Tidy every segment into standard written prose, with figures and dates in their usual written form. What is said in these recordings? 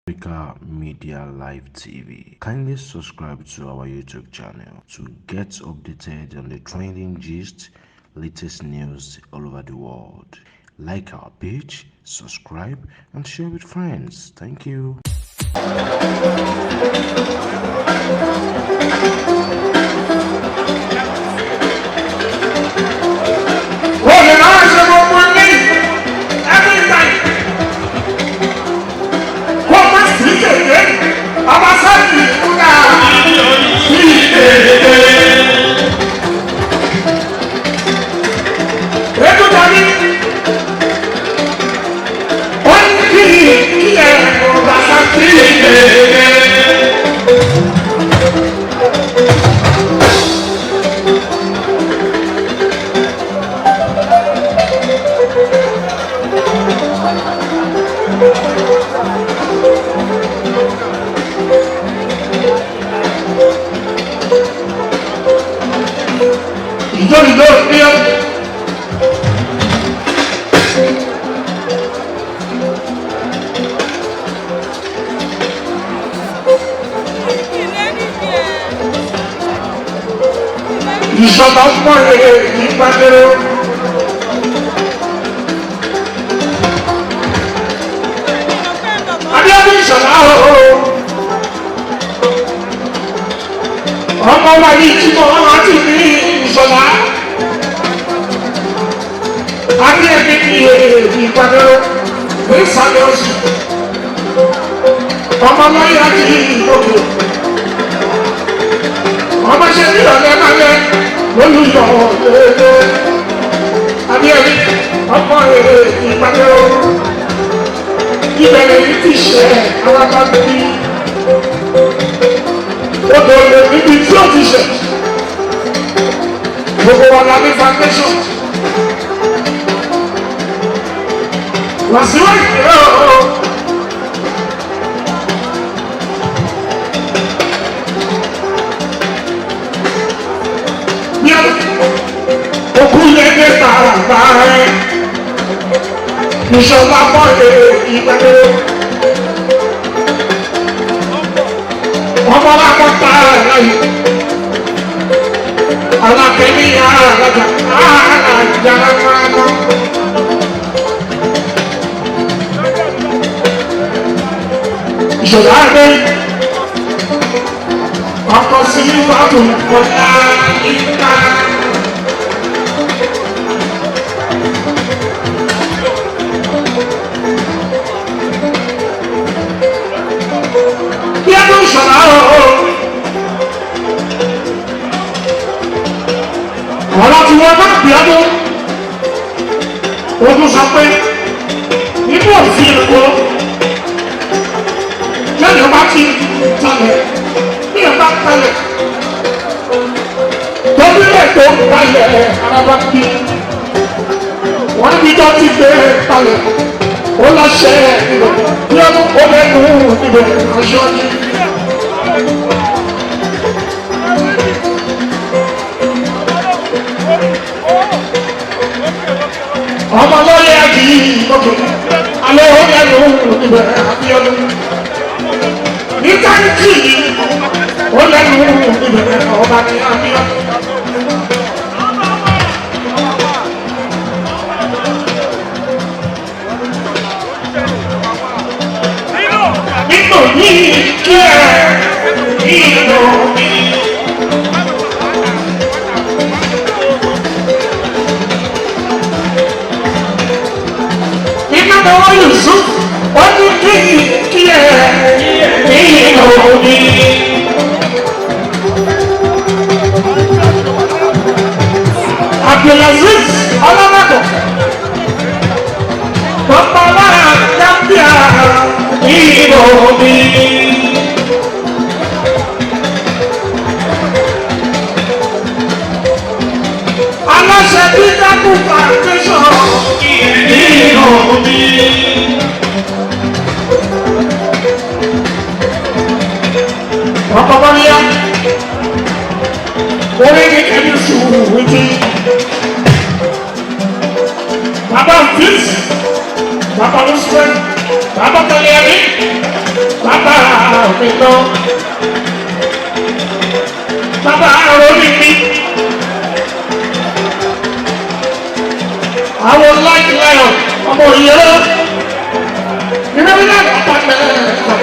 Africa Media Live TV. Kindly subscribe to our YouTube channel to get updated on the trending gist, latest news all over the world. Like our page, subscribe, and share with friends. Thank you. Ìjọba fún ìpàdé Abíọ́dún Ìṣọ̀lá ọmọ wa yìí tí mo wá ti ní Ìṣọ̀lá Abíọ́dún ní ìpàdé ìsàlẹ̀ oṣù ọmọ lọ́yà ti ìgbòkè ọmọ ṣe ní ìrọ̀lẹ́ lálẹ́ olùyọ̀ lẹ́lẹ́ Abíọ́dún ọmọ ìpàdé ìbẹ̀rẹ̀ yìí ti ṣe alábàbí odò lè níbi tí ó ti ṣe gbogbo wa la ní foundation wàsíwá ìpínlẹ̀ ọ̀hún. Òkú yẹn dé tààrà ẹ̀ Ìṣọ̀lá bọ̀ ìpàdé ọmọ lápọ̀tà láyé alákẹ́ni alájà alájàrámọ́ Ìṣọ̀lá dé ọkọ̀ sí ìwádùn ọ̀la ìta. Ọ̀rọ̀ tí wọ́n bá bí ọdún ogun sọ pé nínú òfin ẹ̀kọ́ lẹ́yìn ọba ti talẹ̀ ní ọba talẹ̀ tó nílẹ̀ tó talẹ̀ araba bí wọ́n ní tó ti gbé talẹ̀ ó lọ ṣẹ́ ìrọ̀ bí ọdún ó lẹ́nu ìbẹ̀ aṣọ ni. Ọmọ lọ́yẹ̀ àti ìgbòkè alẹ́ ọ̀rẹ́ ló ń ìbẹ̀rẹ̀ Abíọ́dún ní táǹkì ó lẹ́nu ìbẹ̀rẹ̀ ọba ní Abíọ́dún. Nínú yìí kí ẹ nínú mi. Ọwọ́ Yusuf ó ní kí ẹ nínú mi. Abdulaziz Ọlọ́mọdọ̀ bàbá wa dábìá nínú mi. Aláṣẹ bí dákú foundation nínú mi. Ọkọ̀ bá yá, orí ní ẹni sùúrù wíjí. Bàbá Fíìs, bàbá Lùsùwẹ̀, bàbá Kẹlẹ́rì, mi lọ. Bàbá àròrí mi. Àwọn láìpẹ́ láyọ̀ ọmọ ìyẹ́rọ. Ìrẹ́bí náà bàbá mẹ́ta.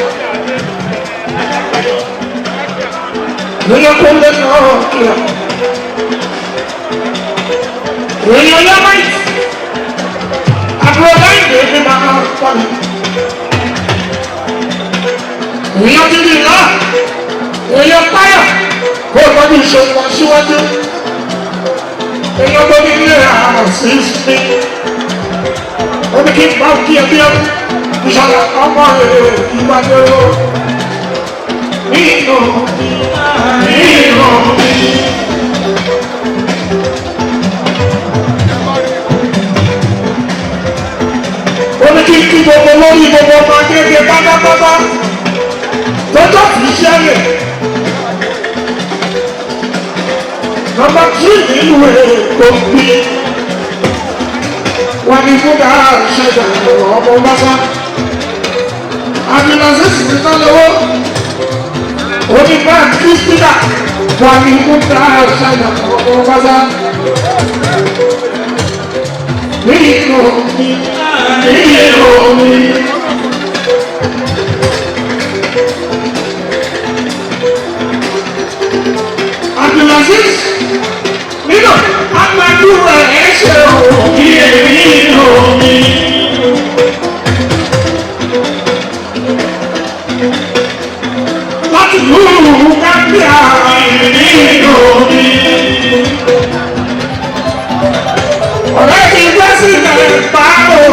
Lóyún kó lé náà kíá. Èèyàn yá máa ń àbúrò láìpẹ́ ní máa ń pọ̀lì. Èèyàn ti di náà. Èèyàn táyà kó o tọ́jú ìṣòro wọn síwájú. Èèyàn tó ní ilé àrùn sí sí. Ó ní kí n bá kí ẹbí ẹ ìṣàlẹ̀ ọmọ rẹ̀ ìgbàgbé o. Nínú mi. Ó ní kí n kí gbogbo lórí gbogbo ọmọ akéde pátápátá lọ́jọ́ kìí ṣẹlẹ̀. Nọ́mbà 3 nínú ètò bí wọ́n ní fúnra ṣẹ̀dá ọmọ bàbá. Àbílàsẹ́sì ti tán lọ́wọ́. Onígbà Kírísítà wọ́n ní fúnra ṣẹ̀dá ọmọ bàbá. Nínú mi. Abdulaziz nínú agbadúrà ẹsẹ̀ òkè nínú mi. Láti lùrù kábíà nínú mi. Ọ̀rẹ́ mi gbé sílẹ̀ pàrọ̀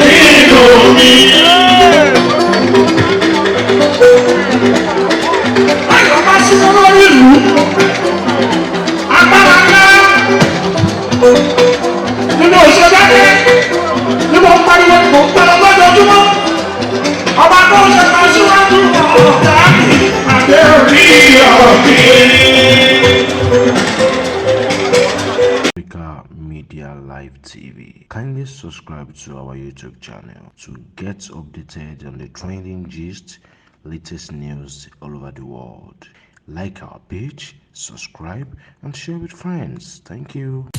nínú mi. Ayọ̀ bá sínú lórí ìlú. Agbára ńlá nínú òṣèlú ní mo ń pariwo ní mo ń pariwo lójoojúmọ́. Ọba tó ń ṣe kan síwájú ọ̀gá mi àti orí ọ̀gbìn. Media Live TV. Kindly subscribe to our YouTube channel to get updated on the trending gist, latest news all over the world. Like our page, subscribe, and share with friends. Thank you.